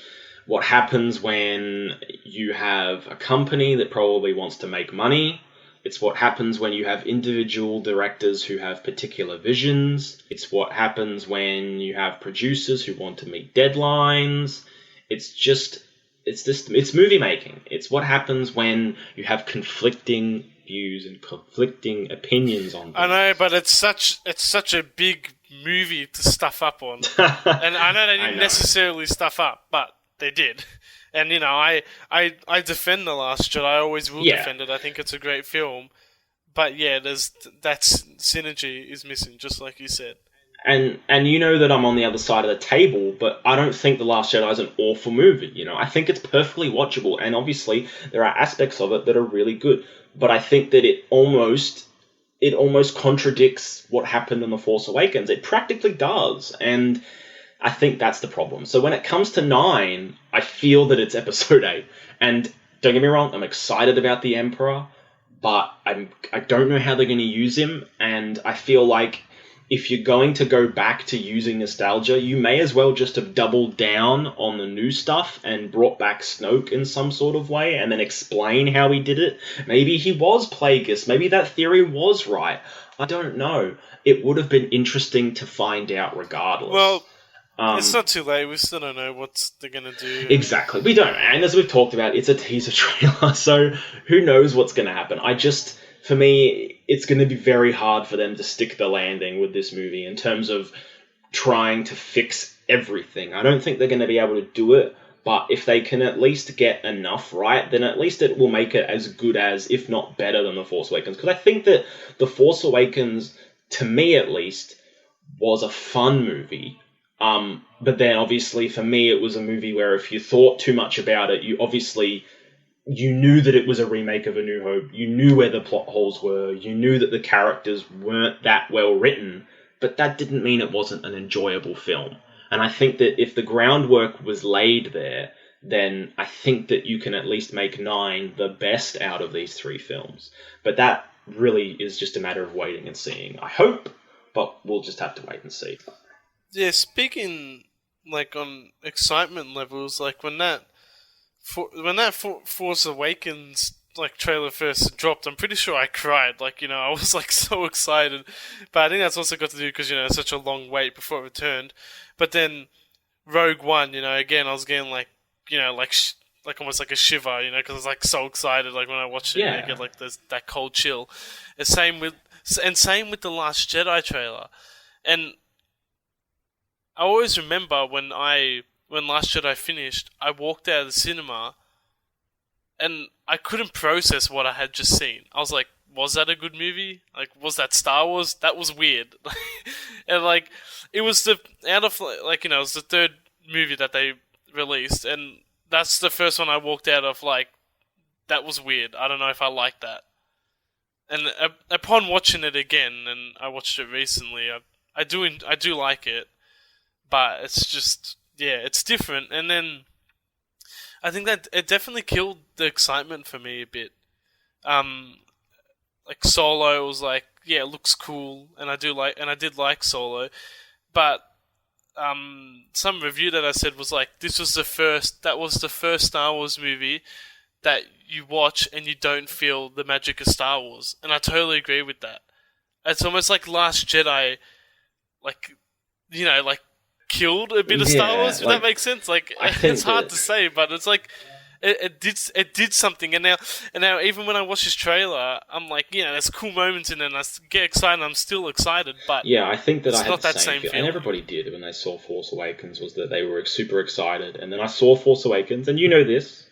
what happens when you have a company that probably wants to make money. It's what happens when you have individual directors who have particular visions. It's what happens when you have producers who want to meet deadlines. It's just it's movie making. It's what happens when you have conflicting views and conflicting opinions on things. I know, but it's such a big movie to stuff up on. And I know they didn't necessarily stuff up, but they did. And, you know, I defend The Last Jedi. I always will defend it. I think it's a great film. But, yeah, that synergy is missing, just like you said. And you know that I'm on the other side of the table, but I don't think The Last Jedi is an awful movie. You know, I think it's perfectly watchable, and obviously there are aspects of it that are really good. But I think that it almost contradicts what happened in The Force Awakens. It practically does, and I think that's the problem. So when it comes to 9, I feel that it's Episode 8, and don't get me wrong, I'm excited about the Emperor, but I don't know how they're going to use him, and I feel like if you're going to go back to using nostalgia, you may as well just have doubled down on the new stuff and brought back Snoke in some sort of way and then explain how he did it. Maybe he was Plagueis. Maybe that theory was right. I don't know. It would have been interesting to find out regardless. Well, it's not too late. We still don't know what they're going to do. Exactly. We don't. And as we've talked about, it's a teaser trailer, so who knows what's going to happen. For me, it's going to be very hard for them to stick the landing with this movie in terms of trying to fix everything. I don't think they're going to be able to do it, but if they can at least get enough right, then at least it will make it as good as, if not better than The Force Awakens. Because I think that The Force Awakens, to me at least, was a fun movie. But then obviously for me, it was a movie where if you thought too much about it, you knew that it was a remake of A New Hope. You knew where the plot holes were. You knew that the characters weren't that well written, but that didn't mean it wasn't an enjoyable film. And I think that if the groundwork was laid there, then I think that you can at least make 9 the best out of these 3 films. But that really is just a matter of waiting and seeing. I hope, but we'll just have to wait and see. Yeah, speaking like on excitement levels, like when that Force Awakens like trailer first dropped, I'm pretty sure I cried. Like, you know, I was like so excited. But I think that's also got to do because, you know, it's such a long wait before it returned. But then Rogue One, you know, again, I was getting like, you know, like almost like a shiver, you know, because I was like so excited. Like when I watched it, I get like that cold chill. And same with the Last Jedi trailer. And I always remember when Last Jedi finished, I walked out of the cinema and I couldn't process what I had just seen. I was like, was that a good movie? Like, was that Star Wars? That was weird. And like, it was it was the third movie that they released, and that's the first one I walked out of like, that was weird. I don't know if I like that. And upon watching it again, and I watched it recently, I do like it, but it's just, yeah, it's different. And then I think that it definitely killed the excitement for me a bit. Like Solo was like, yeah, it looks cool, and I did like Solo, but some review that I said was like, that was the first Star Wars movie that you watch and you don't feel the magic of Star Wars, and I totally agree with that. It's almost like Last Jedi, like, you know, like killed a bit of Star Wars. Does that make sense? Like, it's hard to say, but it's like it did something. And now even when I watch this trailer, I'm like, yeah, there's cool moments in it, and I get excited. I'm still excited, but yeah, I think that I had the same feel, and everybody did when they saw Force Awakens, was that they were super excited, and then I saw Force Awakens, and you know this.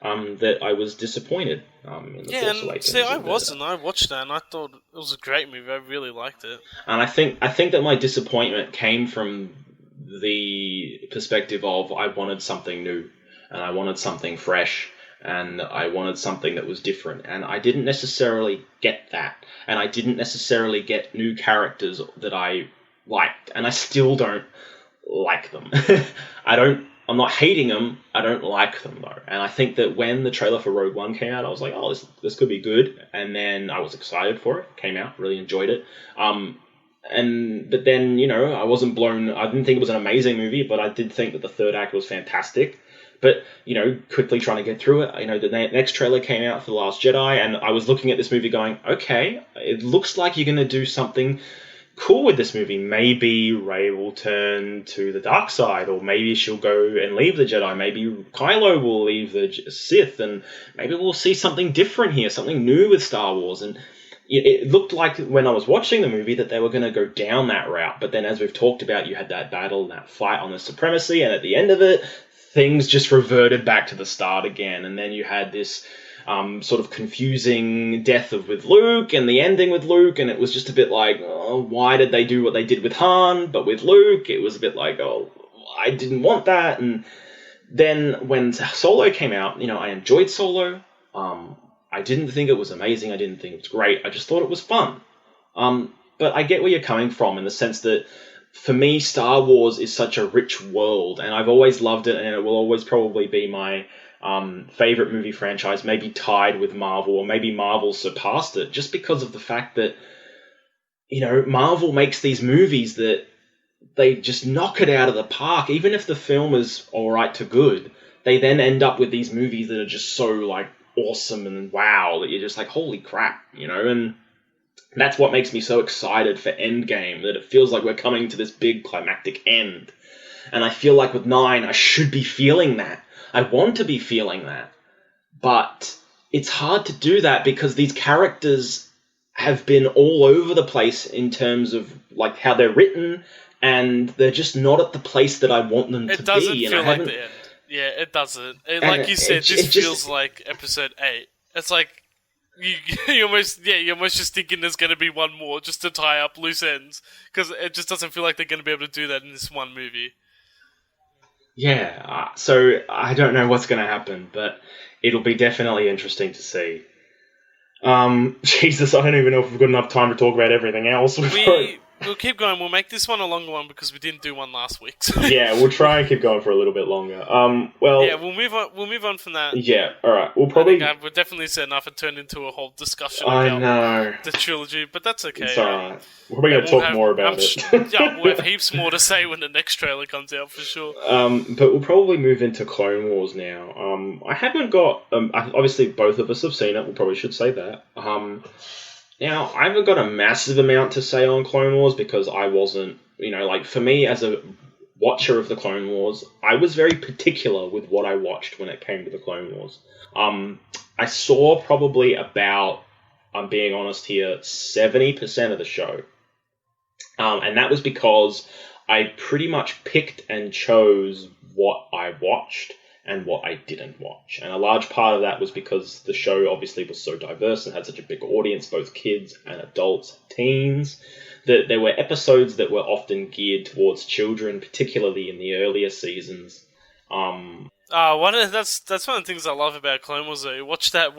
That I was disappointed in the Force Awakens. See, I wasn't. I watched that and I thought it was a great movie. I really liked it. And I think that my disappointment came from the perspective of I wanted something new, and I wanted something fresh, and I wanted something that was different, and I didn't necessarily get that, and I didn't necessarily get new characters that I liked, and I still don't like them. I'm not hating them, I don't like them though. And I think that when the trailer for Rogue One came out, I was like, oh, this could be good. And then I was excited for it. Came out, really enjoyed it. But then, you know, I didn't think it was an amazing movie, but I did think that the third act was fantastic. But, you know, quickly trying to get through it, you know, the next trailer came out for The Last Jedi, and I was looking at this movie going, okay, it looks like you're going to do something cool with this movie. Maybe Rey will turn to the dark side, or maybe she'll go and leave the Jedi. Maybe Kylo will leave the Sith, and maybe we'll see something different here, something new with Star Wars. And it looked like when I was watching the movie that they were going to go down that route. But then, as we've talked about, you had that battle, that fight on the supremacy, and at the end of it, things just reverted back to the start again. And then you had this sort of confusing death with Luke and the ending with Luke, and it was just a bit like, oh, why did they do what they did with Han, but with Luke, it was a bit like, oh, I didn't want that. And then when Solo came out, I enjoyed Solo. I didn't think it was amazing. I didn't think it was great. I just thought it was fun. But I get where you're coming from in the sense that, for me, Star Wars is such a rich world, and I've always loved it, and it will always probably be my favorite movie franchise, maybe tied with Marvel, or maybe Marvel surpassed it, just because of the fact that, Marvel makes these movies that they just knock it out of the park. Even if the film is all right to good, they then end up with these movies that are just so, like, awesome and wow, that you're just like, holy crap, and that's what makes me so excited for Endgame, that it feels like we're coming to this big climactic end. And I feel like with 9, I should be feeling that. I want to be feeling that. But it's hard to do that because these characters have been all over the place in terms of like how they're written, and they're just not at the place that I want them to be. It doesn't feel like the end. Yeah, it doesn't. Like you said, this feels like episode 8. It's like you're almost just thinking there's going to be one more just to tie up loose ends, because it just doesn't feel like they're going to be able to do that in this one movie. Yeah, so I don't know what's going to happen, but it'll be definitely interesting to see. Jesus, I don't even know if we've got enough time to talk about everything else. We'll keep going. We'll make this one a longer one because we didn't do one last week. So. Yeah, we'll try and keep going for a little bit longer. Yeah, we'll move on. We'll move on from that. Yeah, all right. We'll probably. We're definitely set enough and turned into a whole discussion about the trilogy, but that's okay. It's all right. We're probably going to talk more about it. Yeah, we'll have heaps more to say when the next trailer comes out for sure. But we'll probably move into Clone Wars now. I haven't got. Obviously, both of us have seen it. We probably should say that. Now, I haven't got a massive amount to say on Clone Wars because I wasn't, for me as a watcher of the Clone Wars, I was very particular with what I watched when it came to the Clone Wars. I saw probably about, I'm being honest here, 70% of the show. And that was because I pretty much picked and chose what I watched and what I didn't watch. And a large part of that was because the show obviously was so diverse and had such a big audience, both kids and adults, teens, that there were episodes that were often geared towards children, particularly in the earlier seasons. That's one of the things I love about Clone Wars. Though. You watch that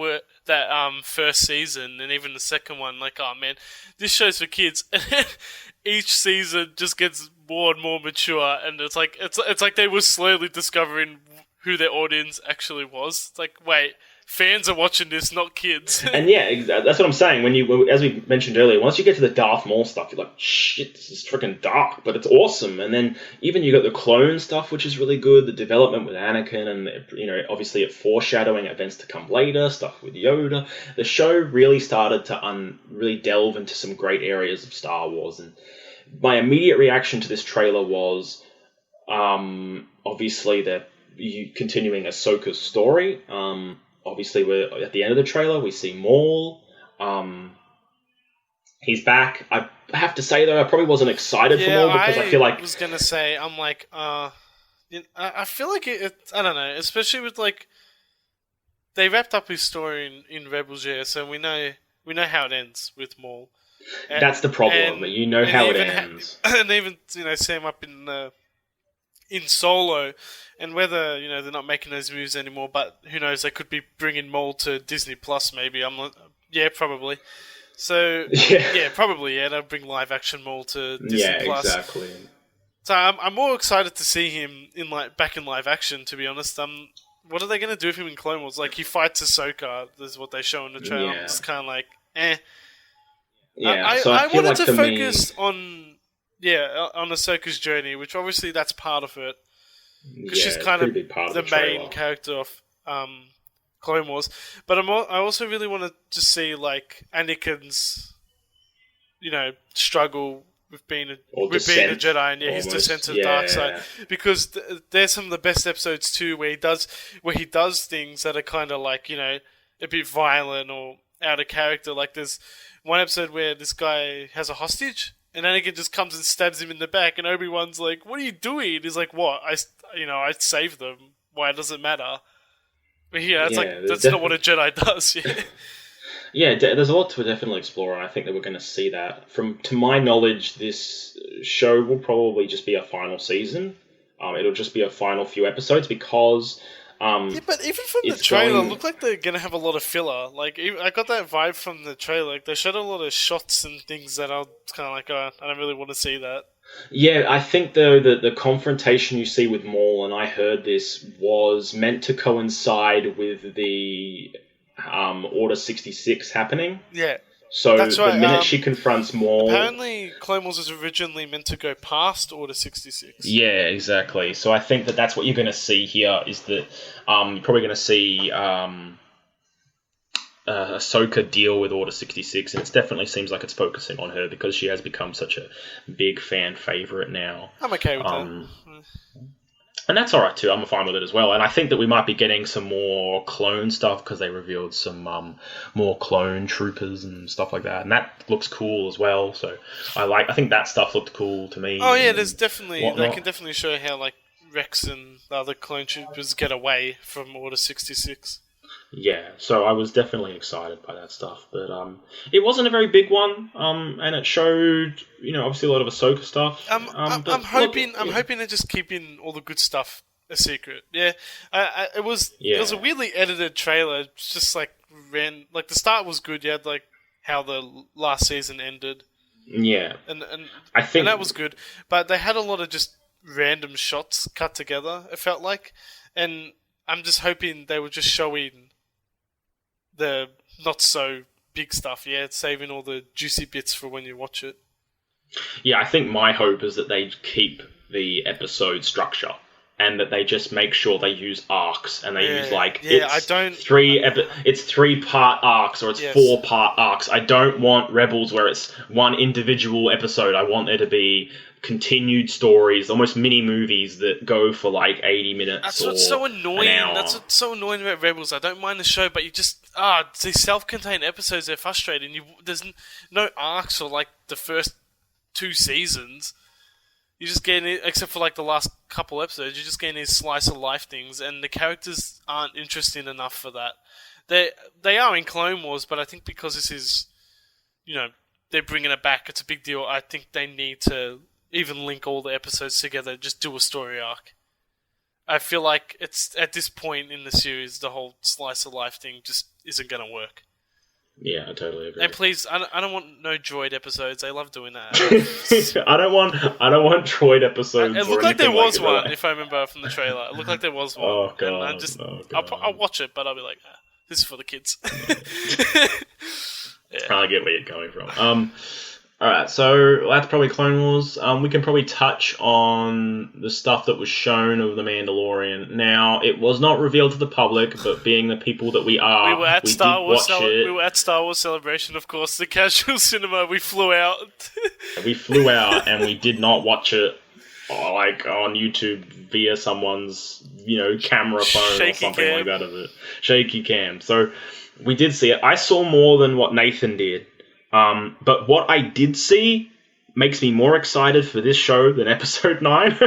first season and even the second one, like, oh man, this show's for kids. And then each season just gets more and more mature, and it's like they were slowly discovering who their audience actually was. It's like, wait, fans are watching this, not kids. And yeah, that's what I'm saying. As we mentioned earlier, once you get to the Darth Maul stuff, you're like, shit, this is freaking dark, but it's awesome. And then even you got the clone stuff, which is really good. The development with Anakin, and obviously it foreshadowing events to come later, stuff with Yoda. The show really started to really delve into some great areas of Star Wars. And my immediate reaction to this trailer was, obviously they're continuing Ahsoka's story. Obviously, we're at the end of the trailer. We see Maul. He's back. I have to say, though, I probably wasn't excited for Maul because I feel like... I was going to say, I'm like, I feel like I don't know, especially with, like, they wrapped up his story in Rebels, yeah, so we know how it ends with Maul. That's the problem. You know how it ends. And even, Sam up in Solo, and whether they're not making those movies anymore, but who knows, they could be bringing Maul to Disney Plus maybe. I'm like, yeah, probably. So probably they'll bring live action Maul to Disney Plus. Yeah, exactly. So I'm more excited to see him back in live action. To be honest, what are they going to do with him in Clone Wars? Like, he fights Ahsoka. This is what they show in the trailer. Yeah. I'm just kind of like, eh. Yeah, I wanted to focus on Ahsoka's journey, which obviously that's part of it. Because she's kind of the main character of Clone Wars. But I also really want to just see, like, Anakin's, struggle with being a Or with being a Descent, Jedi and his almost. descent to the dark side, because there's some of the best episodes too where he does things that are kind of like, a bit violent or out of character. Like there's one episode where this guy has a hostage and Anakin just comes and stabs him in the back, and Obi-Wan's like, "What are you doing?" He's like, "What? I saved them. Why does it matter?" But that's not what a Jedi does. Yeah, there's a lot to definitely explore, and I think that we're going to see that. To my knowledge, this show will probably just be a final season. It'll just be a final few episodes because... but even from the trailer, it looked like they're going to have a lot of filler. Like, I got that vibe from the trailer. Like, they showed a lot of shots and things that I was kind of like, I don't really want to see that. Yeah, I think, though, that the confrontation you see with Maul, and I heard this, was meant to coincide with the... Order 66 happening. Yeah. So that's right. The minute she confronts Maul... Apparently, Clone Wars was originally meant to go past Order 66. Yeah, exactly. So I think that's what you're going to see here, is that you're probably going to see Ahsoka deal with Order 66, and it definitely seems like it's focusing on her because she has become such a big fan favourite now. I'm okay with that. And that's alright too, I'm fine with it as well. And I think that we might be getting some more clone stuff because they revealed some more clone troopers and stuff like that. And that looks cool as well. So I think that stuff looked cool to me. Oh yeah, there's definitely... They can definitely show how like Rex and the other clone troopers get away from Order 66. Yeah, so I was definitely excited by that stuff. But it wasn't a very big one. And it showed, obviously a lot of Ahsoka stuff. I'm hoping they're just keeping all the good stuff a secret. Yeah, it was a weirdly edited trailer. It's just like the start was good. You had like how the last season ended. Yeah, and I think that was good. But they had a lot of just random shots cut together. It felt like, and I'm just hoping they were just showing the not so big stuff, saving all the juicy bits for when you watch it. Yeah, I think my hope is that they keep the episode structure and that they just make sure they use arcs and they use it's 3-part arcs or it's 4-part arcs. I don't want Rebels where it's one individual episode. I want there to be continued stories, almost mini movies that go for like 80 minutes. That's what's so annoying. An hour. That's what's so annoying about Rebels. I don't mind the show, but you just these self-contained episodes, they're frustrating. There's no arcs for like the first 2 seasons. You just get except for like the last couple episodes, you're just getting these slice of life things, and the characters aren't interesting enough for that. They are in Clone Wars, but I think because this is, they're bringing it back, it's a big deal. I think they need to even link all the episodes together, just do a story arc. I feel like it's at this point in the series, the whole slice of life thing just isn't going to work. Yeah, I totally agree. And please, I don't want no droid episodes. They love doing that. I don't want droid episodes. It looked like there was one, if I remember from the trailer. It looked like there was one. Oh god! And I'll watch it, but I'll be like, this is for the kids. I get where you're coming from. Alright, so that's probably Clone Wars. We can probably touch on the stuff that was shown of The Mandalorian. Now, it was not revealed to the public, but being the people that we are, we were at Star Wars Celebration, of course, the casual cinema. We flew out. We flew out, and we did not watch it like on YouTube via someone's, camera phone or something like that of it. Shaky cam. So, we did see it. I saw more than what Nathan did. But what I did see makes me more excited for this show than episode 9.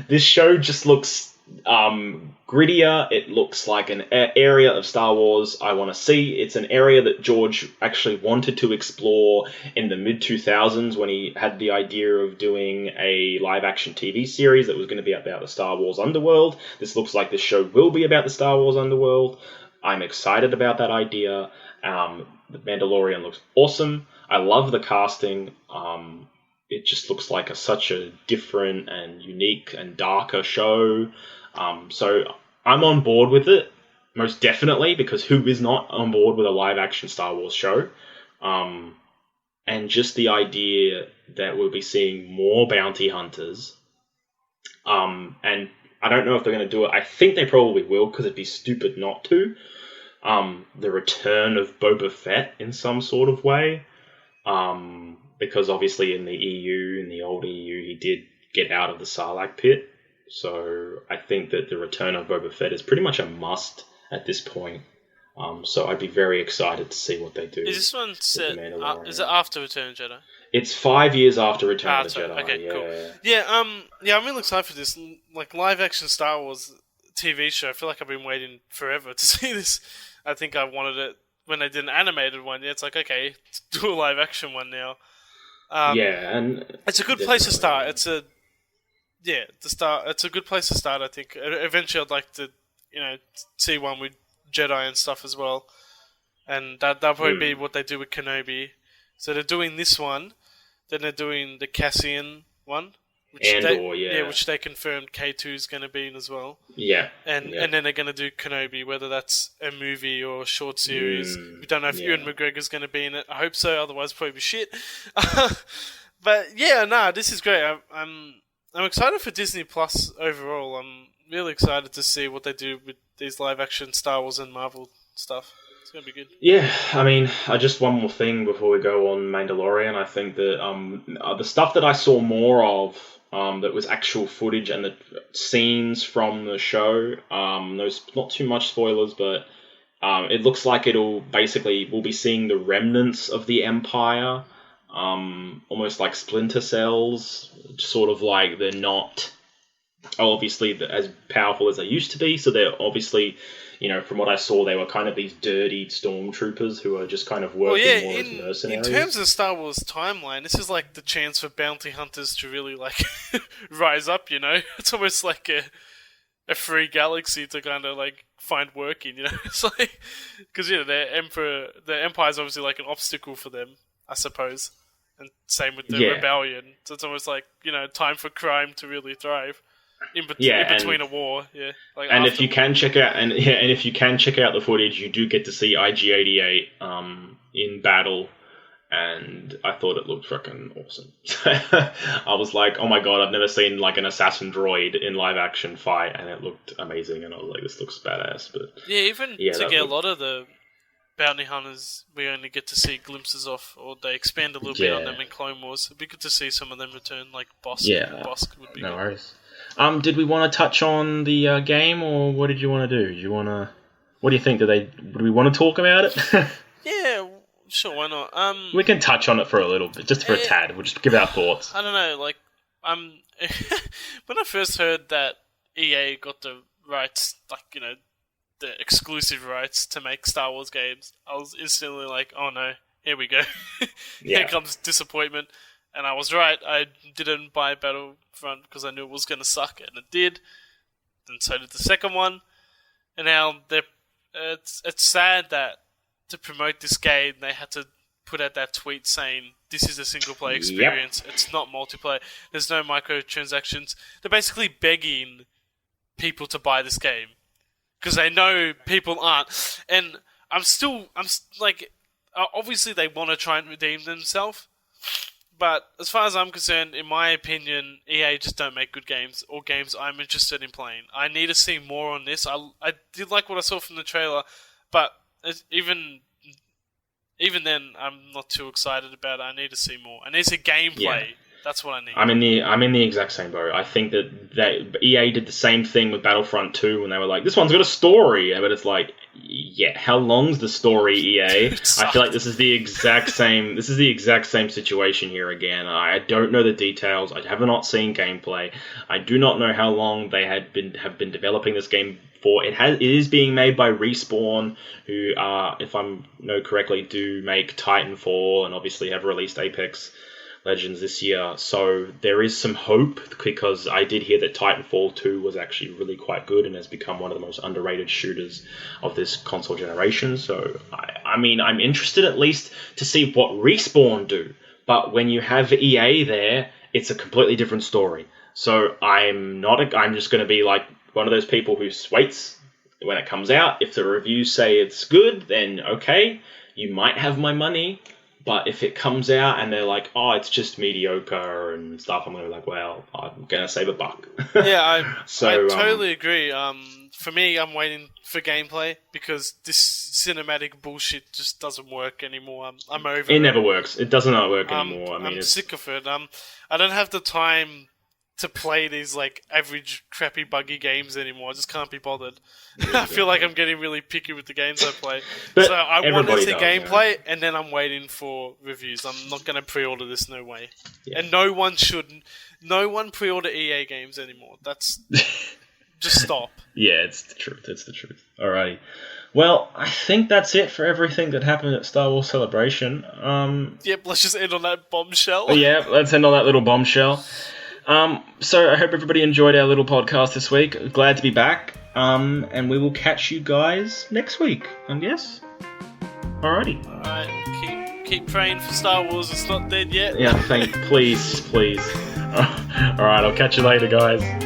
This show just looks grittier. It looks like an area of Star Wars I want to see. It's an area that George actually wanted to explore in the mid-2000s when he had the idea of doing a live-action TV series that was going to be about the Star Wars underworld. This looks like this show will be about the Star Wars underworld. I'm excited about that idea. The Mandalorian looks awesome. I love the casting. It just looks like such a different and unique and darker show. So I'm on board with it, most definitely, because who is not on board with a live-action Star Wars show? And just the idea that we'll be seeing more bounty hunters. And I don't know if they're going to do it. I think they probably will, because it'd be stupid not to. The return of Boba Fett in some sort of way. because obviously in the EU, in the old EU, he did get out of the Sarlacc pit. So I think that the return of Boba Fett is pretty much a must at this point. So I'd be very excited to see what they do. Is this one set? Is it after Return of the Jedi? It's 5 years after Return of the Jedi. Okay, cool. Yeah, I'm really excited for this. Like live action Star Wars TV show. I feel like I've been waiting forever to see this. I think I wanted it when they did an animated one. Yeah, it's like, okay, do a live action one now. And it's a good place to start. It's a good place to start. I think eventually I'd like to, see one with Jedi and stuff as well, and that'll probably be what they do with Kenobi. So they're doing this one, then they're doing the Cassian one, which they confirmed K2 is going to be in as well. Yeah, and then they're going to do Kenobi, whether that's a movie or a short series. We don't know if Ewan McGregor's going to be in it. I hope so. Otherwise, it'll probably be shit. But this is great. I'm excited for Disney Plus overall. I'm really excited to see what they do with these live action Star Wars and Marvel stuff. It's going to be good. Yeah, I mean, just one more thing before we go on Mandalorian. I think that the stuff that I saw more of that was actual footage and the scenes from the show, there's not too much spoilers, but it looks like we'll be seeing the remnants of the Empire, almost like splinter cells, sort of like they're not obviously as powerful as they used to be, so they're obviously, from what I saw, they were kind of these dirty stormtroopers who are just kind of working more as mercenaries. In terms of Star Wars timeline, this is like the chance for bounty hunters to really like rise up, It's almost like a free galaxy to kind of like find work in, It's like, because, the Empire is obviously like an obstacle for them, I suppose. And same with the rebellion. So it's almost like, time for crime to really thrive. In between a war, Like and if you can check out the footage, you do get to see IG-88 in battle, and I thought it looked fucking awesome. I was like, oh my god, I've never seen like an assassin droid in live action fight, and it looked amazing, and I was like, this looks badass. But to get a lot of the bounty hunters, we only get to see glimpses of, or they expand a little bit on them in Clone Wars. It'd be good to see some of them return, like Bosk. Bosk would be no good. Worries. Did we want to touch on the game, or what did you want to do? What do you think? Do we want to talk about it? Yeah, sure, why not? We can touch on it for a little bit, just for a tad. We'll just give our thoughts. I don't know, like, when I first heard that EA got the rights, like, the exclusive rights to make Star Wars games, I was instantly like, oh no, here we go. Here comes disappointment. And I was right. I didn't buy Battlefront because I knew it was going to suck, and it did. And so did the second one. And now it's sad that to promote this game, they had to put out that tweet saying, this is a single-player experience. Yep. It's not multiplayer. There's no microtransactions. They're basically begging people to buy this game because they know people aren't. And I'm like, obviously they want to try and redeem themselves. But as far as I'm concerned, in my opinion, EA just don't make good games or games I'm interested in playing. I need to see more on this. I did like what I saw from the trailer, but even then, I'm not too excited about it. I need to see more. I need to see gameplay. Yeah. That's what I need. I'm in the exact same boat. I think that EA did the same thing with Battlefront 2 when they were like, this one's got a story, but it's like, how long's the story, EA? I feel like this is the exact same. This is the exact same situation here again. I don't know the details. I have not seen gameplay. I do not know how long they have been developing this game for. It is being made by Respawn, who if I know correctly, do make Titanfall and obviously have released Apex Legends this year, so there is some hope, because I did hear that Titanfall 2 was actually really quite good and has become one of the most underrated shooters of this console generation. So I mean, I'm interested at least to see what Respawn do, but when you have EA there, it's a completely different story. So I'm just going to be like one of those people who waits when it comes out. If the reviews say it's good, then okay, you might have my money. But if it comes out and they're like, oh, it's just mediocre and stuff, I'm going to be like, well, I'm going to save $1. Yeah, I totally agree. for me, I'm waiting for gameplay because this cinematic bullshit just doesn't work anymore. I'm over it. It never works. It does not work anymore. I'm sick of it. I don't have the time to play these like average, crappy, buggy games anymore. I just can't be bothered. I feel like I'm getting really picky with the games I play. But so I want to see does, gameplay, and then I'm waiting for reviews. I'm not going to pre-order this, no way. Yeah. And no one should. No one pre-order EA games anymore. That's just stop. Yeah, it's the truth. It's the truth. Alrighty. Well, I think that's it for everything that happened at Star Wars Celebration. Yep, let's just end on that bombshell. Yeah, let's end on that little bombshell. So I hope everybody enjoyed our little podcast this week. Glad to be back. And we will catch you guys next week, I guess. Alrighty. Alright, keep praying for Star Wars. It's not dead yet. Yeah, please. Alright, I'll catch you later, guys.